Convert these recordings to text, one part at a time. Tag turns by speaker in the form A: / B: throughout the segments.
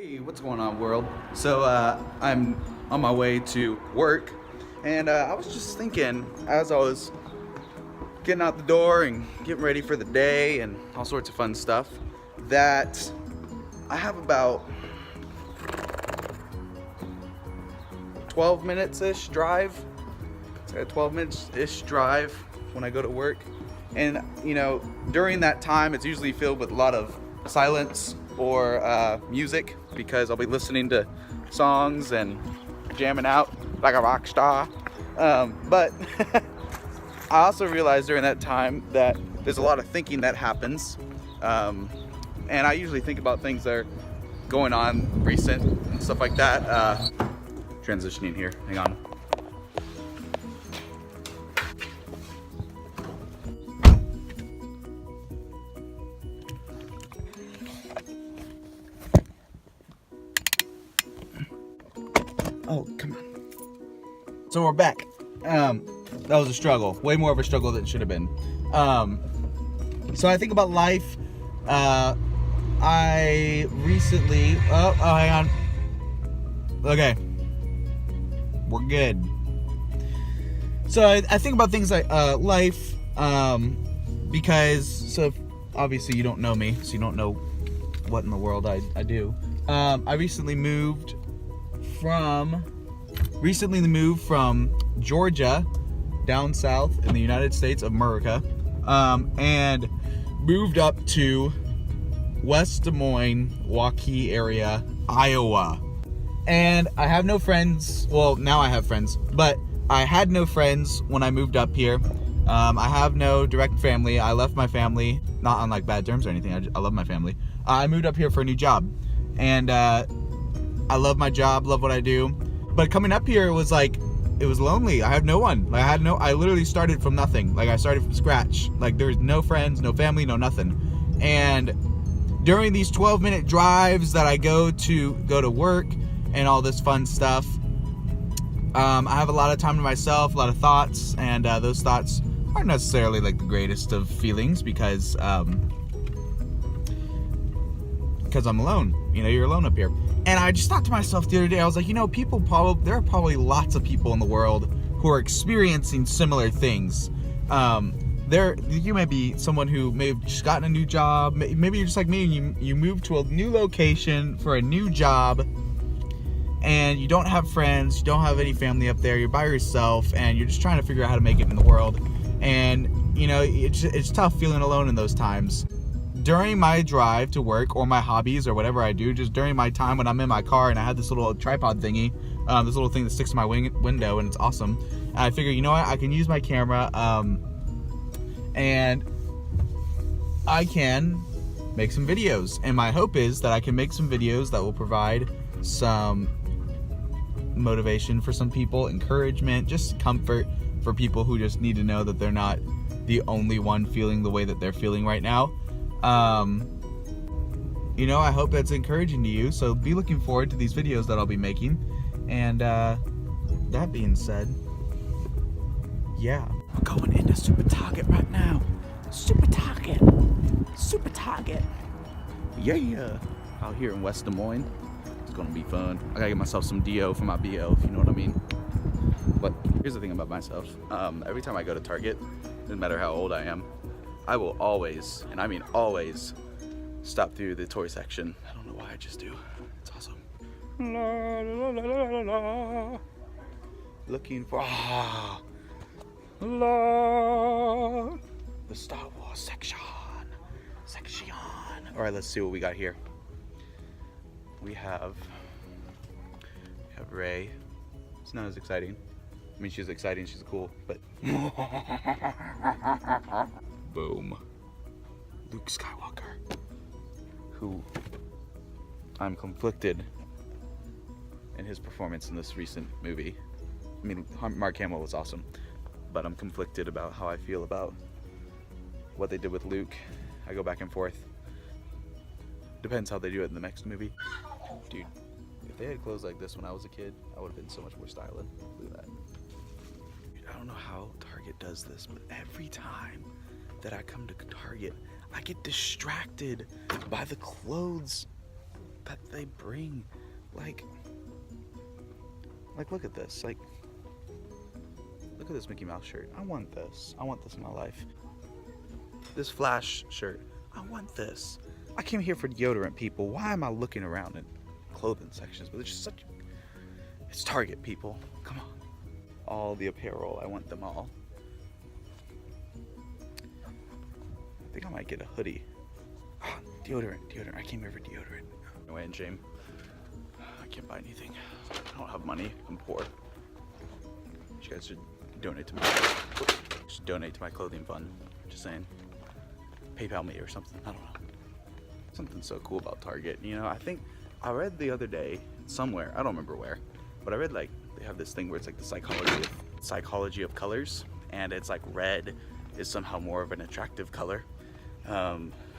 A: Hey, what's going on, world? So I'm on my way to work, and I was just thinking as I was getting out the door and getting ready for the day and all sorts of fun stuff, that I have about 12 minutes-ish drive. It's a 12 minutes-ish drive when I go to work. And, you know, during that time, it's usually filled with a lot of silence or music, because I'll be listening to songs and jamming out like a rock star. But I also realized during that time that there's a lot of thinking that happens. And I usually think about things that are going on recent and stuff like that. Transitioning here, hang on. Oh, come on. So we're back. That was a struggle. Way more of a struggle than it should have been. So I think about life. I recently... Oh, hang on. Okay. We're good. So I think about things like life. Because... So obviously you don't know me. So you don't know what in the world I do. I recently moved from Georgia down south in the United States of America, and moved up to West Des Moines, Waukee area, Iowa. And I have no friends. Well, now I have friends, but I had no friends when I moved up here. I have no direct family. I left my family, not on like bad terms or anything. I love my family. I moved up here for a new job, and I love my job, love what I do. But coming up here was like, it was lonely. I had no one. Like I literally started from nothing. Like I started from scratch. Like there's no friends, no family, no nothing. And during these 12-minute drives that I go to work and all this fun stuff, I have a lot of time to myself, a lot of thoughts, and those thoughts aren't necessarily like the greatest of feelings because I'm alone. You know, you're alone up here. And I just thought to myself the other day, I was like, you know, there are probably lots of people in the world who are experiencing similar things. You may be someone who may have just gotten a new job. Maybe you're just like me and you moved to a new location for a new job, and you don't have friends, you don't have any family up there, you're by yourself, and you're just trying to figure out how to make it in the world. And, you know, it's tough feeling alone in those times. During my drive to work or my hobbies or whatever I do, just during my time when I'm in my car and I have this little tripod thingy, this little thing that sticks to my window, and it's awesome. And I figure, you know what, I can use my camera, and I can make some videos. And my hope is that I can make some videos that will provide some motivation for some people, encouragement, just comfort for people who just need to know that they're not the only one feeling the way that they're feeling right now. You know, I hope that's encouraging to you, so be looking forward to these videos that I'll be making. And that being said, yeah, we're going into Super Target right now. Super Target, yeah, out here in West Des Moines. It's gonna be fun. I gotta get myself some DO for my BO, if you know what I mean. But here's the thing about myself. Every time I go to Target, no matter how old I am, I will always, and I mean always, stop through the toy section. I don't know why, I just do. It's awesome. La, la, la, la, la, la. Looking for the Star Wars section. All right, let's see what we got here. We have Rey. It's not as exciting. I mean, she's exciting, she's cool, but boom. Luke Skywalker, who I'm conflicted in his performance in this recent movie. I mean, Mark Hamill was awesome, but I'm conflicted about how I feel about what they did with Luke. I go back and forth. Depends how they do it in the next movie. Dude, if they had clothes like this when I was a kid, I would have been so much more styling. Look at that. Dude, I don't know how Target does this, but every time that I come to Target, I get distracted by the clothes that they bring. Like look at this. Like, look at this Mickey Mouse shirt. I want this. I want this in my life. This Flash shirt. I want this. I came here for deodorant, people. Why am I looking around in clothing sections? But it's just such... It's Target, people. Come on. All the apparel. I want them all. I think I might get a hoodie. Oh, deodorant. I came here for deodorant. No way, shame. I can't buy anything. I don't have money. I'm poor. You guys should donate to me. Just donate to my clothing fund. Just saying. PayPal me or something. I don't know. Something so cool about Target. You know, I think I read the other day somewhere. I don't remember where, but I read like they have this thing where it's like the psychology of colors, and it's like red is somehow more of an attractive color.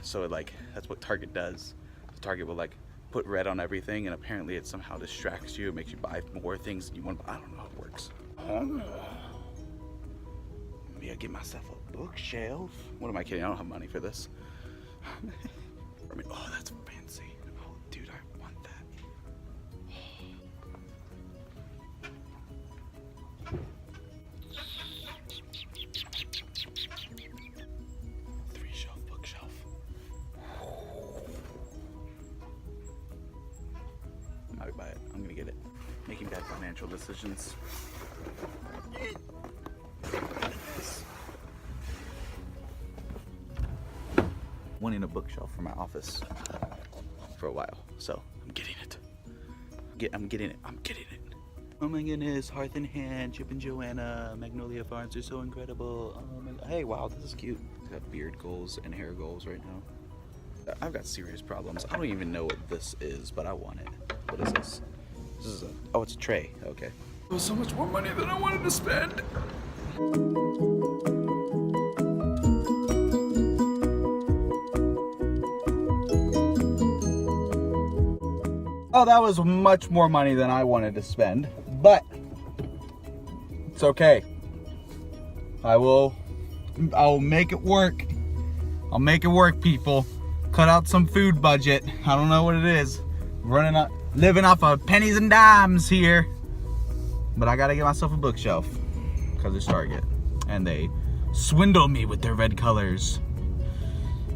A: So like that's what Target does. Target will like put red on everything, and apparently it somehow distracts you. It makes you buy more things than you want. I don't know how it works. Maybe I get myself a bookshelf. What am I kidding? I don't have money for this. I mean, oh, that's fancy. Oh, dude, I want that. 3-shelf bookshelf. I might buy it. I'm gonna get it. Making bad financial decisions. Wanting a bookshelf for my office for a while, so I'm getting it. I'm getting it. Oh my goodness, Hearth and Hand, Chip and Joanna, Magnolia Farms are so incredible. Oh my God. Hey, wow, this is cute. I got beard goals and hair goals right now. I've got serious problems. I don't even know what this is, but I want it. What is this? This is oh, it's a tray. Okay. It was so much more money than I wanted to spend. Oh, that was much more money than I wanted to spend, but it's okay. I'll make it work. I'll make it work, people. Cut out some food budget. I don't know what it is. Living off of pennies and dimes here. But I gotta get myself a bookshelf because it's Target, and they swindle me with their red colors.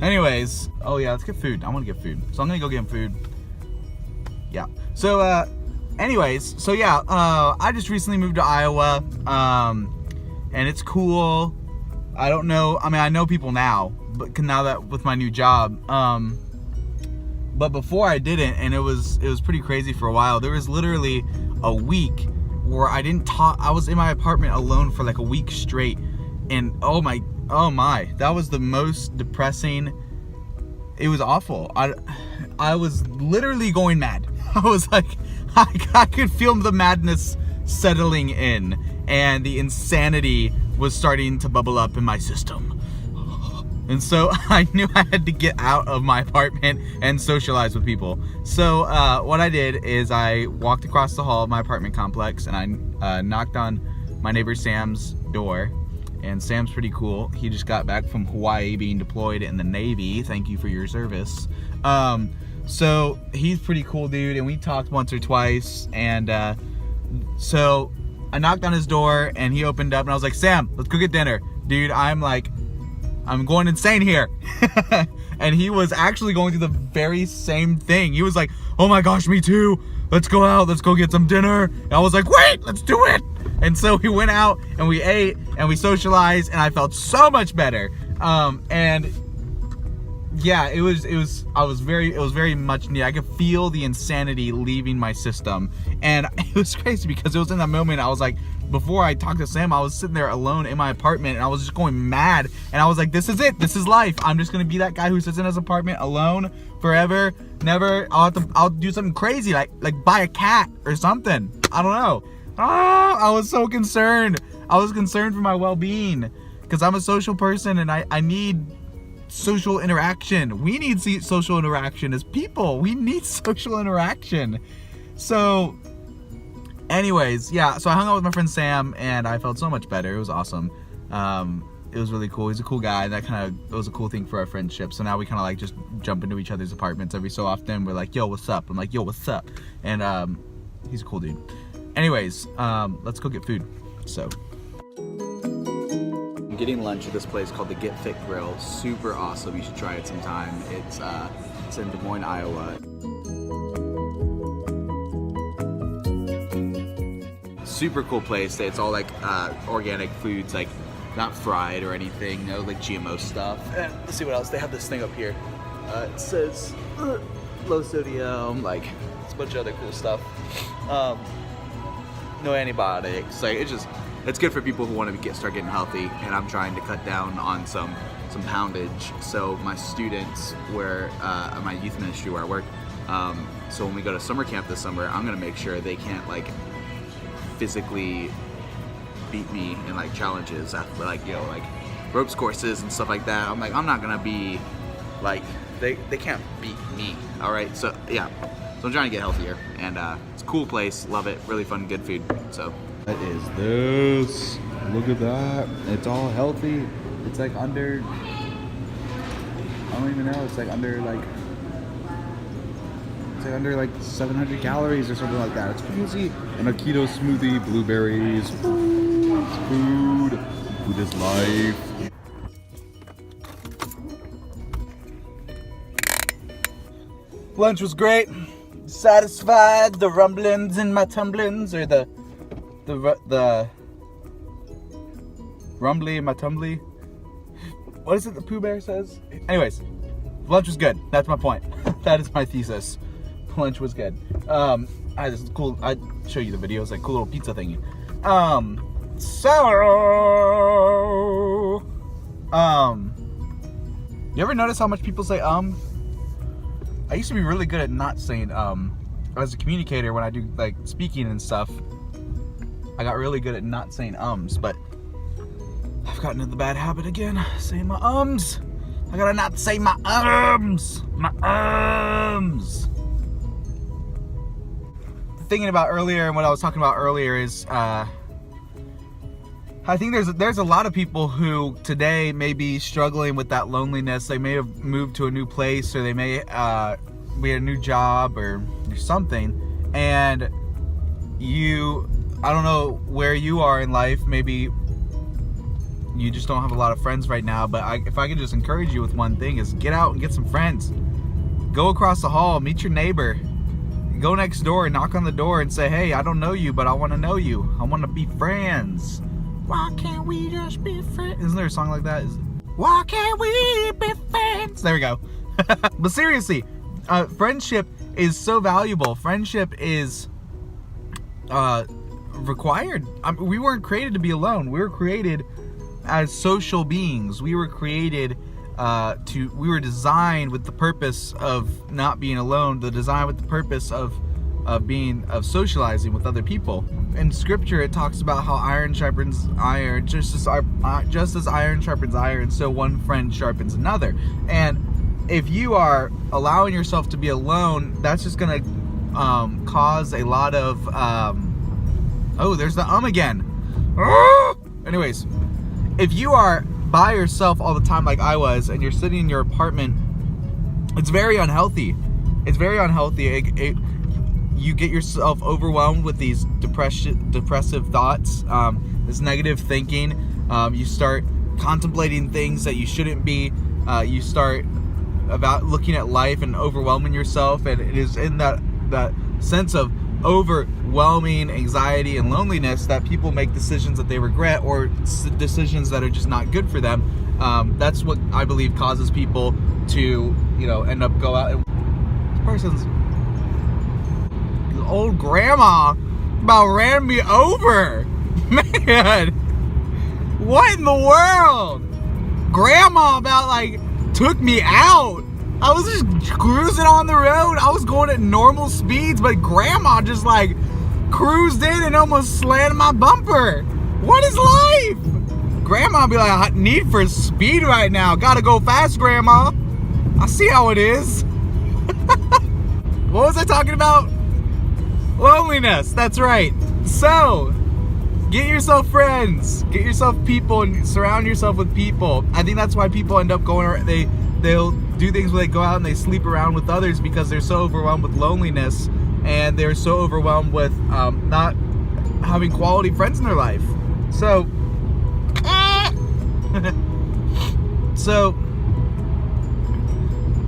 A: Anyways, oh yeah, let's get food. I want to get food, so I'm gonna go get food. Yeah. So, anyways, so yeah, I just recently moved to Iowa, and it's cool. I don't know. I mean, I know people now, but now that with my new job, but before I didn't, and it was pretty crazy for a while. There was literally a week where I didn't talk. I was in my apartment alone for like a week straight, and oh my, that was the most depressing. It was awful. I was literally going mad. I was like, I could feel the madness settling in, and the insanity was starting to bubble up in my system. And so I knew I had to get out of my apartment and socialize with people. So what I did is I walked across the hall of my apartment complex, and I knocked on my neighbor Sam's door. And Sam's pretty cool. He just got back from Hawaii being deployed in the Navy. Thank you for your service. So he's pretty cool dude, and we talked once or twice, and so I knocked on his door and he opened up, and I was like, Sam, let's go get dinner. Dude, I'm going insane here. And he was actually going through the very same thing. He was like, oh my gosh, me too. Let's go out, let's go get some dinner. And I was like, wait, let's do it. And so we went out and we ate and we socialized, and I felt so much better. And yeah, it was very much neat. I could feel the insanity leaving my system, and it was crazy because it was in that moment I was like, before I talked to Sam, I was sitting there alone in my apartment, and I was just going mad, and I was like, this is it, this is life. I'm just gonna be that guy who sits in his apartment alone forever, never. I'll do something crazy, like buy a cat or something. I don't know. I was so concerned. I was concerned for my well-being because I'm a social person, and I need social interaction. We need social interaction as people. We need social interaction. So anyways, yeah, so I hung out with my friend Sam, and I felt so much better. It was awesome. it was really cool. He's a cool guy. That it was a cool thing for our friendship. So now we kind of like just jump into each other's apartments every so often. We're like, yo, what's up? I'm like, yo, what's up? And he's a cool dude. Anyways, let's go get food. So I'm getting lunch at this place called the Get Fit Grill. Super awesome. You should try it sometime. It's in Des Moines, Iowa. Super cool place. It's all like organic foods, like not fried or anything, no like GMO stuff. And let's see what else. They have this thing up here. It says low sodium, like it's a bunch of other cool stuff. No antibiotics. Like it's good for people who want to start getting healthy. And I'm trying to cut down on some poundage. So my students, where my youth ministry where I work, so when we go to summer camp this summer, I'm gonna make sure they can't like physically beat me in like challenges after like like ropes courses and stuff like that. I'm like, I'm not gonna be like they can't beat me. All right, so yeah, so I'm trying to get healthier, and it's a cool place, love it, really fun, good food. So
B: what is this? Look at that, it's all healthy. It's like under, I don't even know, it's like under like 700 calories or something like that. It's crazy. And a keto smoothie, blueberries, food is life.
A: lunch was great. Satisfied. The rumblings in my tumblings, or the rumbly in my tumbly. What is it the Pooh Bear says? Anyways, lunch was good. That's my point. That is my thesis. Lunch was good. I had this cool, I'd show you the videos, like cool little pizza thingy. You ever notice how much people say I used to be really good at not saying as a communicator when I do like speaking and stuff. I got really good at not saying but I've gotten into the bad habit again, saying my I gotta not say my Thinking about earlier, and what I was talking about earlier is I think there's a lot of people who today may be struggling with that loneliness. They may have moved to a new place, or they may be at a new job or something, and I don't know where you are in life. Maybe you just don't have a lot of friends right now, but if I could just encourage you with one thing, is get out and get some friends. Go across the hall, meet your neighbor. Go next door and knock on the door and say, hey, I don't know you, but I want to know you. I want to be friends. Why can't we just be friends? Isn't there a song like that? Why can't we be friends? There we go. But seriously, friendship is so valuable. Friendship is required. We weren't created to be alone. We were created as social beings. We were created we were designed with the purpose of not being alone, the design with the purpose of socializing with other people. In scripture, it talks about how iron sharpens iron, just as iron sharpens iron, so one friend sharpens another. And if you are allowing yourself to be alone, that's just gonna cause a lot of oh, there's the again. Anyways, if you are by yourself all the time like I was, and you're sitting in your apartment, it's very unhealthy. It's very unhealthy. You get yourself overwhelmed with these depressive thoughts, this negative thinking. You start contemplating things that you shouldn't be. You start about looking at life and overwhelming yourself, and it is in that sense of overwhelming anxiety and loneliness that people make decisions that they regret, or decisions that are just not good for them. That's what I believe causes people to, end up go out and this person's old grandma about ran me over. Man, what in the world? Grandma about took me out. I was just cruising on the road. I was going at normal speeds, but grandma just cruised in and almost slammed my bumper. What is life? Grandma be like, I need for speed right now. Gotta go fast, grandma. I see how it is. What was I talking about? Loneliness, that's right. So, Get yourself friends. Get yourself people and surround yourself with people. I think that's why people end up going. They'll do things where they go out and they sleep around with others because they're so overwhelmed with loneliness and they're so overwhelmed with not having quality friends in their life. So, so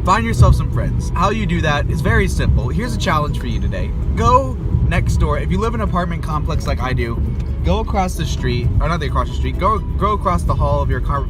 A: find yourself some friends. How you do that is very simple. Here's a challenge for you today. Go next door. If you live in an apartment complex like I do, go across the street, or not across the street, go across the hall of your car.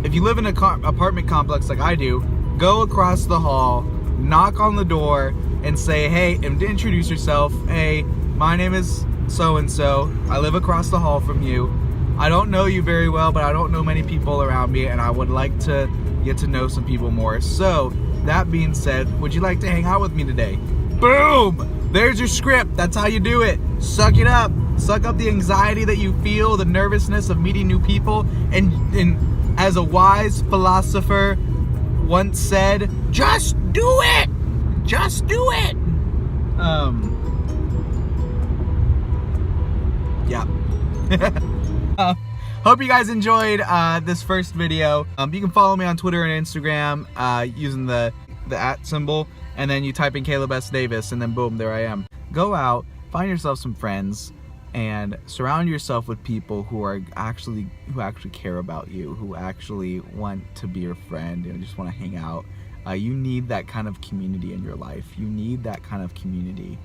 A: If you live in an apartment complex like I do, go across the hall, knock on the door, and say, hey, and introduce yourself. Hey, my name is so-and-so. I live across the hall from you. I don't know you very well, but I don't know many people around me, and I would like to get to know some people more. So, that being said, would you like to hang out with me today? Boom! There's your script. That's how you do it. Suck it up. Suck up the anxiety that you feel, the nervousness of meeting new people, and as a wise philosopher once said, just do it! Just do it! Yeah. Hope you guys enjoyed this first video. You can follow me on Twitter and Instagram using the @ symbol, and then you type in Caleb S. Davis, and then boom, there I am. Go out, find yourself some friends, and surround yourself with people who actually care about you, who actually want to be your friend and just want to hang out. You need that kind of community in your life. You need that kind of community.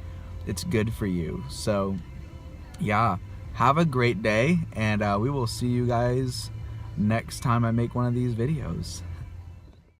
A: It's good for you. So, yeah. Have a great day, and we will see you guys next time I make one of these videos.